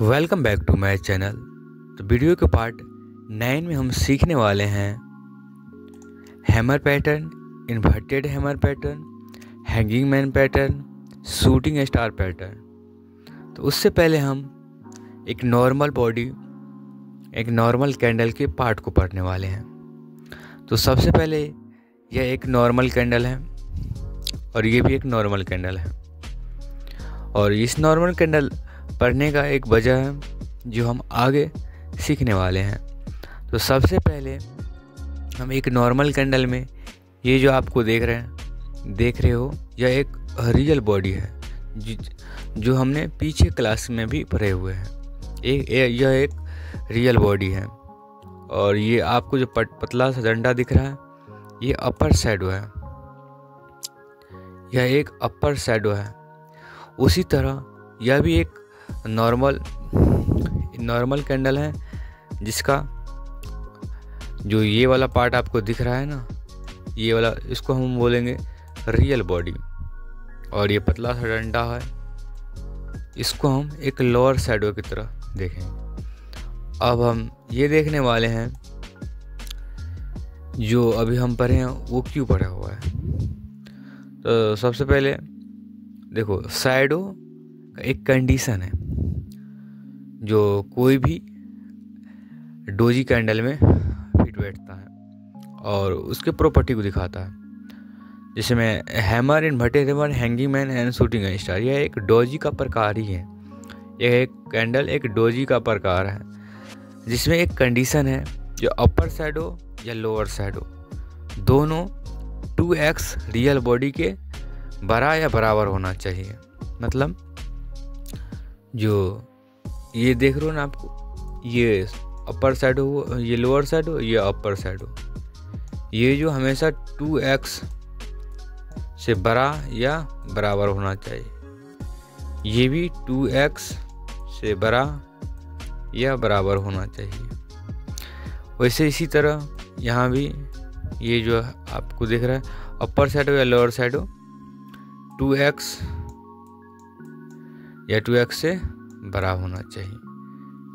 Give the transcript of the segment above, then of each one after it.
Welcome back to my channel. तो video के part 9 में हम सीखने वाले हैं hammer pattern, inverted hammer pattern, hanging man pattern, shooting star pattern. तो उससे पहले हम एक नॉर्मल कैंडल के पार्ट को पढ़ने वाले हैं। तो सबसे पहले यह एक नॉर्मल कैंडल है और ये भी एक नॉर्मल कैंडल है। और इस नॉर्मल कैंडल पढ़ने का एक वजह है जो हम आगे सीखने वाले हैं। तो सबसे पहले हम एक नॉर्मल कैंडल में ये जो आपको देख रहे हो यह एक रियल बॉडी है जो हमने पीछे क्लास में भी पढ़े हुए हैं। यह एक रियल बॉडी है और ये आपको जो पतला सा डंडा दिख रहा है ये अपर शैडो है। यह एक अपर शैडो है। उसी तरह यह भी एक नॉर्मल कैंडल है जिसका जो ये वाला पार्ट आपको दिख रहा है ना, ये वाला, इसको हम बोलेंगे रियल बॉडी। और ये पतला सा डंडा है, इसको हम एक लोअर शैडो की तरह देखेंगे। अब हम ये देखने वाले हैं जो अभी हम पढ़े हैं वो क्यों पढ़ा हुआ है। तो सबसे पहले देखो, शैडो का एक कंडीशन है जो कोई भी डोजी कैंडल में फिट बैठता है और उसके प्रॉपर्टी को दिखाता है। जिसमें hammer, inverted hammer, hanging man and shooting star, यह एक डोजी का प्रकार ही है। यह एक कैंडल एक डोजी का प्रकार है जिसमें एक कंडीशन है जो अपर शैडो या लोअर शैडो दोनों 2x रियल बॉडी के बड़ा या बराबर होना चाहिए। मतलब जो ये देख रहे हो ना आपको, ये अपर शैडो, ये लोअर शैडो, ये अपर शैडो, ये जो हमेशा 2x से बड़ा या बराबर होना चाहिए। ये भी 2x से बड़ा या बराबर होना चाहिए। वैसे इसी तरह यहाँ भी ये जो आपको दिख रहा है अपर शैडो या लोअर शैडो 2x या 2x से बड़ा होना चाहिए।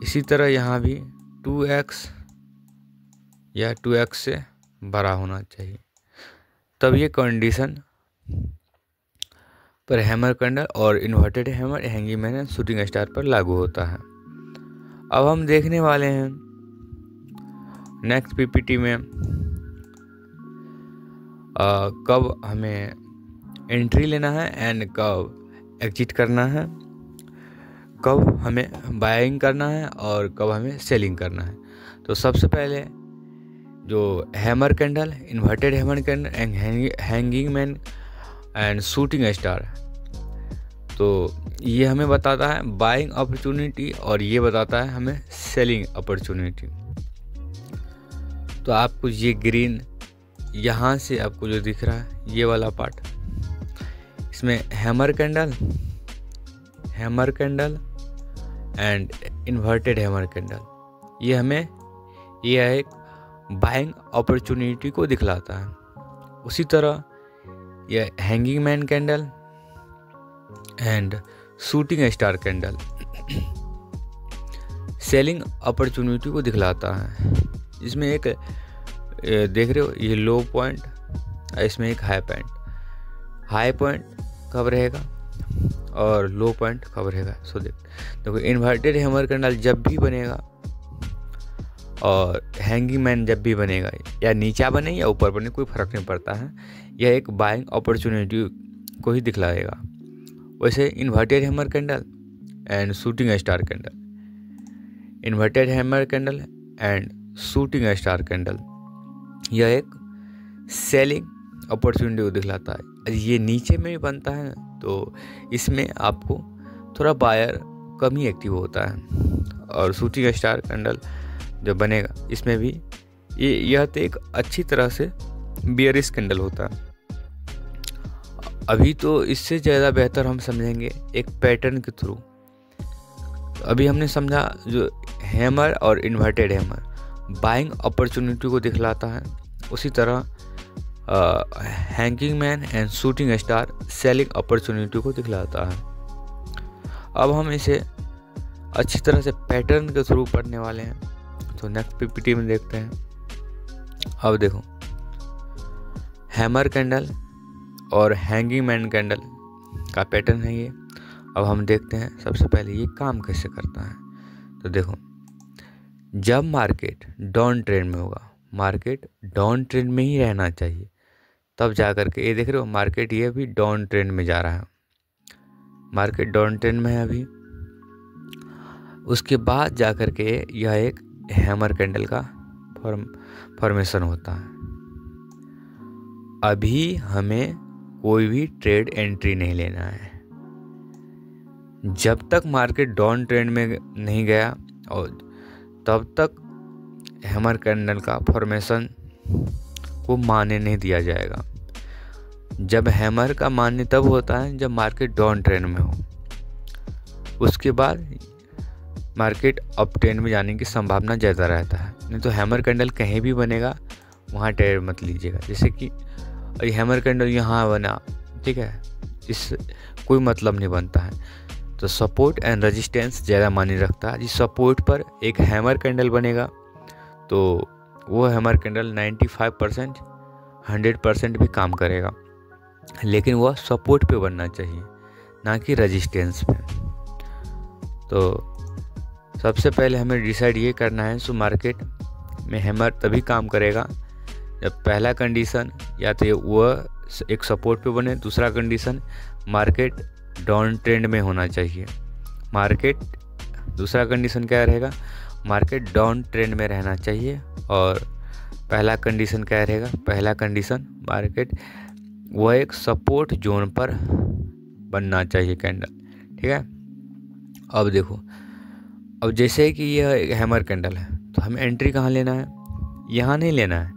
इसी तरह यहाँ भी 2x या 2x से बड़ा होना चाहिए। तब ये कंडीशन पर हैमर कैंडल और inverted hammer, hanging man, shooting star पर लागू होता है। अब हम देखने वाले हैं नेक्स्ट पीपीटी में कब हमें एंट्री लेना है एंड कब एग्जिट करना है, कब हमें बाइंग करना है और कब हमें सेलिंग करना है। तो सबसे पहले जो hammer candle, inverted hammer candle, hanging man and shooting star, तो ये हमें बताता है बाइंग अपॉर्चुनिटी और ये बताता है हमें सेलिंग अपॉर्चुनिटी। तो आपको ये ग्रीन यहाँ से आपको जो दिख रहा है ये वाला पार्ट, इसमें hammer candle and inverted hammer candle, ये हमें यह एक बाइंग अपॉर्चुनिटी को दिखलाता है। उसी तरह यह hanging man candle and shooting star candle selling opportunity को दिखलाता है। इसमें एक देख रहे हो ये लो पॉइंट, इसमें एक हाई पॉइंट कब रहेगा और लो पॉइंट कब रहेगा। सो देखो इन्वर्टेड हैमर कैंडल जब भी बनेगा और हैंगिंग मैन जब भी बनेगा, या नीचा बने या ऊपर बने कोई फर्क नहीं पड़ता है, यह एक बाइंग अपॉर्चुनिटी को ही दिखलाएगा। वैसे inverted hammer candle and shooting star candle, inverted hammer candle and shooting star candle, यह एक सेलिंग अपॉर्चुनिटी को दिखलाता है। ये नीचे में भी बनता है तो इसमें आपको थोड़ा बायर कम ही एक्टिव होता है। और शूटिंग स्टार कैंडल जब बनेगा इसमें भी यह तो एक अच्छी तरह से बियरिश कैंडल होता है। अभी तो इससे ज़्यादा बेहतर हम समझेंगे एक पैटर्न के थ्रू। अभी हमने समझा जो हैमर और इन्वर्टेड हैमर बाइंग अपॉर्चुनिटी को दिखलाता है, उसी तरह hanging man and shooting star selling opportunity को दिखलाता है। अब हम इसे अच्छी तरह से पैटर्न के थ्रू पढ़ने वाले हैं। तो नेक्स्ट पीपीटी में देखते हैं। अब देखो हैमर कैंडल और हैंगिंग मैन कैंडल का पैटर्न है ये। अब हम देखते हैं सबसे पहले ये काम कैसे करता है। तो देखो जब मार्केट डाउन ट्रेंड में होगा, मार्केट डाउन ट्रेंड में ही रहना चाहिए, तब जा कर के ये देख रहे हो मार्केट ये भी डाउन ट्रेंड में जा रहा है, मार्केट डाउन ट्रेंड में है अभी। उसके बाद जा कर के यह एक हैमर कैंडल का फॉर्मेशन होता है। अभी हमें कोई भी ट्रेड एंट्री नहीं लेना है जब तक मार्केट डाउन ट्रेंड में नहीं गया, और तब तक हैमर कैंडल का फॉर्मेशन को मान्य नहीं दिया जाएगा। जब हैमर का मान्य तब होता है जब मार्केट डाउन ट्रेंड में हो, उसके बाद मार्केट अप ट्रेंड में जाने की संभावना ज़्यादा रहता है। नहीं तो हैमर कैंडल कहीं भी बनेगा वहाँ ट्रेड मत लीजिएगा। जैसे कि हैमर कैंडल यहाँ बना, ठीक है, इस कोई मतलब नहीं बनता है। तो सपोर्ट एंड रेजिस्टेंस ज़्यादा मायने रखता है। जिस सपोर्ट पर एक हैमर कैंडल बनेगा तो वो हैमर कैंडल 95% 100% भी काम करेगा, लेकिन वह सपोर्ट पे बनना चाहिए ना कि रेजिस्टेंस पे। तो सबसे पहले हमें डिसाइड ये करना है सो मार्केट में हैमर तभी काम करेगा जब पहला कंडीशन या तो वह एक सपोर्ट पे बने, दूसरा कंडीशन मार्केट डाउन ट्रेंड में होना चाहिए। दूसरा कंडीशन क्या रहेगा, मार्केट डाउन ट्रेंड में रहना चाहिए। और पहला कंडीशन क्या रहेगा, पहला कंडीशन मार्केट वह एक सपोर्ट जोन पर बनना चाहिए कैंडल, ठीक है। अब देखो, अब जैसे कि यह एक हैमर कैंडल है तो हमें एंट्री कहाँ लेना है, यहाँ नहीं लेना है,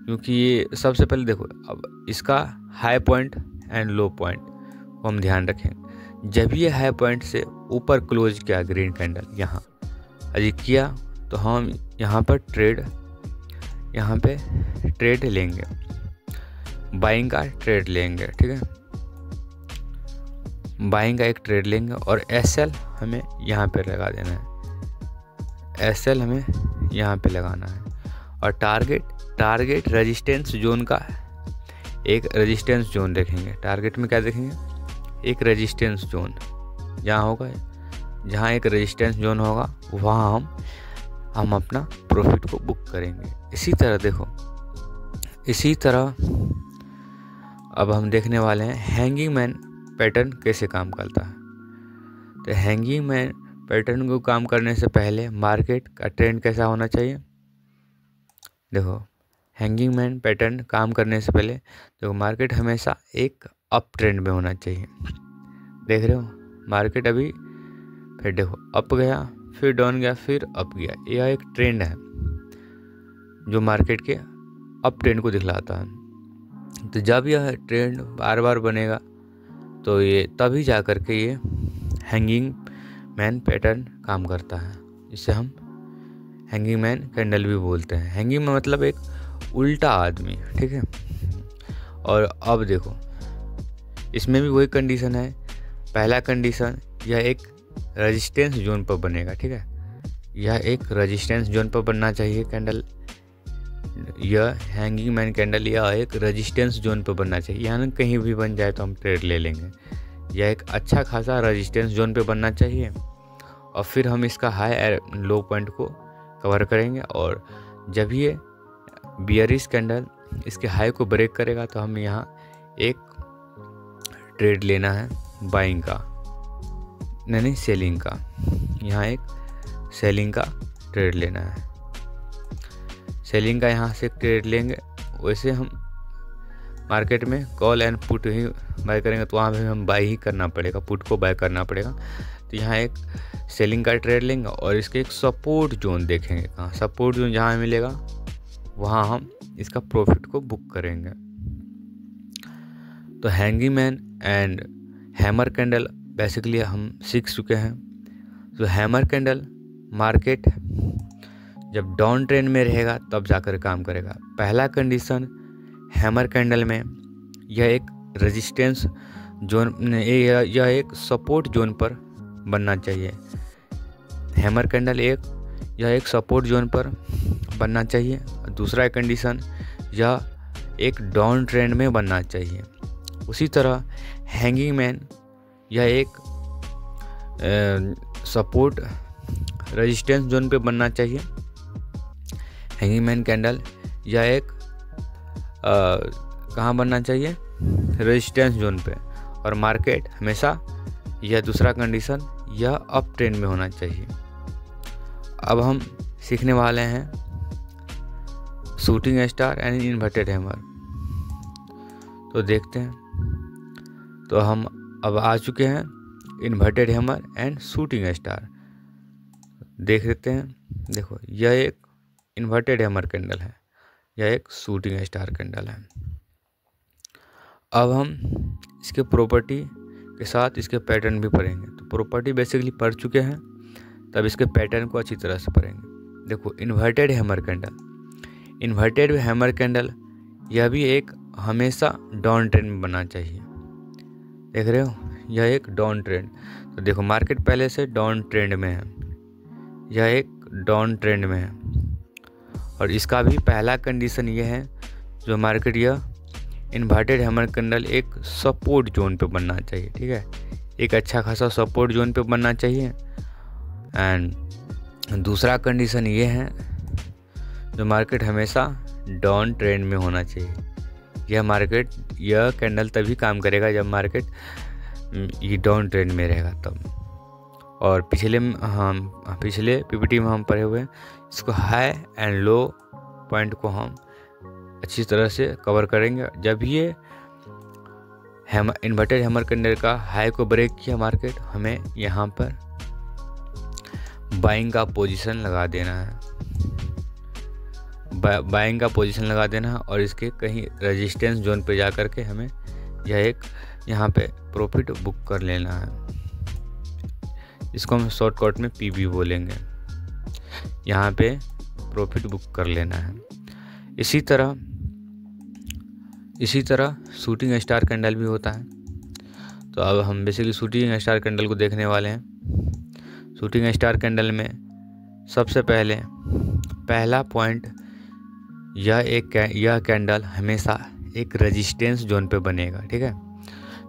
क्योंकि ये सबसे पहले देखो अब इसका high point and low point को हम ध्यान रखें। जब ये हाई पॉइंट से ऊपर क्लोज किया ग्रीन कैंडल यहाँ अभी किया तो हम यहाँ पे ट्रेड लेंगे, बाइंग का ट्रेड लेंगे, ठीक है, बाइंग का एक ट्रेड लेंगे। और एसएल हमें यहाँ पे लगा देना है, एसएल हमें यहाँ पे लगाना है। और टारगेट रेजिस्टेंस जोन का एक रेजिस्टेंस जोन देखेंगे। टारगेट में क्या देखेंगे, एक रेजिस्टेंस जोन जहाँ होगा, जहाँ एक रेजिस्टेंस जोन होगा वहाँ हम अपना प्रॉफिट को बुक करेंगे। इसी तरह देखो, इसी तरह अब हम देखने वाले हैं हैंगिंग मैन पैटर्न कैसे काम करता है। तो हैंगिंग मैन पैटर्न को काम करने से पहले मार्केट का ट्रेंड कैसा होना चाहिए। देखो हैंगिंग मैन पैटर्न काम करने से पहले देखो मार्केट हमेशा एक अप ट्रेंड में होना चाहिए। देख रहे हो मार्केट अभी फिर देखो अप गया, फिर डाउन गया, फिर अप गया। यह एक ट्रेंड है जो मार्केट के अप ट्रेंड को दिखलाता है। तो जब यह ट्रेंड बार बार बनेगा तो ये तभी जा कर के ये हैंगिंग मैन पैटर्न काम करता है। इसे हम हैंगिंग मैन कैंडल भी बोलते हैं। हैंगिंग में मतलब एक उल्टा आदमी, ठीक है। और अब देखो इसमें भी वही कंडीशन है। पहला कंडीशन यह एक रेजिस्टेंस जोन पर बनेगा, ठीक है, यह एक रेजिस्टेंस जोन पर बनना चाहिए कैंडल। यह हैंगिंग मैन कैंडल यह एक रेजिस्टेंस जोन पर बनना चाहिए, यहाँ कहीं भी बन जाए तो हम ट्रेड ले लेंगे। यह एक अच्छा खासा रेजिस्टेंस जोन पे बनना चाहिए और फिर हम इसका हाई लो पॉइंट को कवर करेंगे। और जब ये बियरिश कैंडल इसके हाई को ब्रेक करेगा तो हमें यहाँ एक ट्रेड लेना है बाइंग का, नहीं सेलिंग का। यहाँ एक सेलिंग का ट्रेड लेना है, सेलिंग का यहाँ से ट्रेड लेंगे। वैसे हम मार्केट में कॉल एंड पुट ही बाय करेंगे तो वहाँ पे हम बाय ही करना पड़ेगा, पुट को बाय करना पड़ेगा। तो यहाँ एक सेलिंग का ट्रेड लेंगे और इसके एक सपोर्ट जोन देखेंगे, कहाँ सपोर्ट जोन जहाँ मिलेगा वहाँ हम इसका प्रॉफिट को बुक करेंगे। तो hanging man and hammer candle basically हम सीख चुके हैं। तो हैमर कैंडल मार्केट जब डाउन ट्रेंड में रहेगा तब जाकर काम करेगा। पहला कंडीशन हैमर कैंडल में यह एक रेजिस्टेंस जोन, यह एक सपोर्ट जोन पर बनना चाहिए। हैमर कैंडल यह एक सपोर्ट जोन पर बनना चाहिए। दूसरा कंडीशन, यह एक डाउन ट्रेंड में बनना चाहिए। उसी तरह हैंगिंग मैन, यह एक सपोर्ट रेजिस्टेंस जोन पे बनना चाहिए। हैंगिंग मैन कैंडल यह एक कहाँ बनना चाहिए? रेजिस्टेंस जोन पे। और मार्केट हमेशा, यह दूसरा कंडीशन, यह अप ट्रेंड में होना चाहिए। अब हम सीखने वाले हैं shooting star and inverted hammer. तो देखते हैं। तो हम अब आ चुके हैं inverted hammer and shooting star. देख लेते हैं। देखो, यह एक इन्वर्टेड हैमर कैंडल है, यह एक शूटिंग स्टार कैंडल है। अब हम इसके प्रॉपर्टी के साथ इसके पैटर्न भी पढ़ेंगे। तो प्रॉपर्टी बेसिकली पढ़ चुके हैं, तब इसके पैटर्न को अच्छी तरह से पढ़ेंगे। देखो, इन्वर्टेड हैमर कैंडल यह भी एक हमेशा डाउन ट्रेंड में बनना चाहिए। देख रहे हो, यह एक डाउन ट्रेंड। तो देखो, मार्केट पहले से डाउन ट्रेंड में है, यह एक डाउन ट्रेंड में है। और इसका भी पहला कंडीशन यह है, जो मार्केट यह इन्वर्टेड हैमर कैंडल एक सपोर्ट जोन पे बनना चाहिए। ठीक है, एक अच्छा खासा सपोर्ट जोन पे बनना चाहिए। एंड दूसरा कंडीशन ये है, जो मार्केट हमेशा डाउन ट्रेंड में होना चाहिए। यह कैंडल तभी काम करेगा जब मार्केट ये डाउन ट्रेंड में रहेगा तब। और पिछले पीपीटी में हम पढ़े हुए हैं, इसको हाई एंड लो पॉइंट को हम अच्छी तरह से कवर करेंगे। जब ये इन्वर्टेड हैमर कैंडल का हाई को ब्रेक किया मार्केट, हमें यहाँ पर बाइंग का पोजीशन लगा देना है। बाइंग का पोजीशन लगा देना है और इसके कहीं रेजिस्टेंस जोन पे जा कर के हमें यहाँ पे प्रॉफिट बुक कर लेना है। इसको हम शॉर्टकट में पीबी बोलेंगे। यहाँ पे प्रॉफिट बुक कर लेना है। इसी तरह शूटिंग स्टार कैंडल भी होता है। तो अब हम बेसिकली शूटिंग स्टार कैंडल को देखने वाले हैं। शूटिंग स्टार कैंडल में सबसे पहला पॉइंट, यह कैंडल हमेशा एक रेजिस्टेंस जोन पे बनेगा। ठीक है,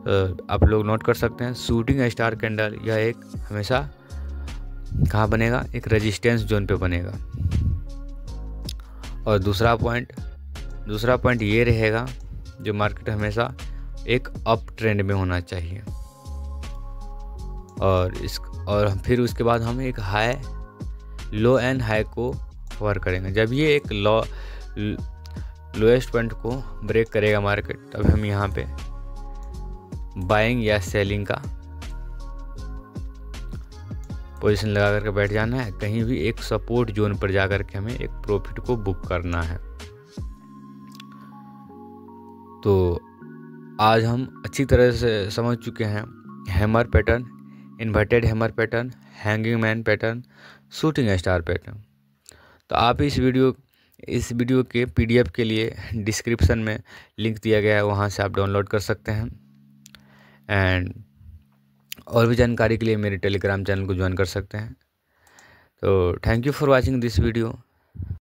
तो आप लोग नोट कर सकते हैं, शूटिंग स्टार कैंडल यह एक हमेशा कहाँ बनेगा? एक रेजिस्टेंस जोन पे बनेगा। और दूसरा पॉइंट ये रहेगा, जो मार्केट हमेशा एक अप ट्रेंड में होना चाहिए। और फिर उसके बाद हम एक हाई, लो एंड हाई को कवर करेंगे। जब ये एक लोएस्ट पॉइंट को ब्रेक करेगा मार्केट, तब हम यहाँ पे बाइंग या सेलिंग का पोजीशन लगा करके बैठ जाना है। कहीं भी एक सपोर्ट जोन पर जा करके हमें एक प्रॉफिट को बुक करना है। तो आज हम अच्छी तरह से समझ चुके हैं hammer pattern, inverted hammer pattern, hanging man pattern, shooting star pattern. तो आप इस वीडियो के PDF के लिए डिस्क्रिप्शन में लिंक दिया गया है, वहाँ से आप डाउनलोड कर सकते हैं। एंड और भी जानकारी के लिए मेरे टेलीग्राम चैनल को ज्वाइन कर सकते हैं। तो thank you for watching this video.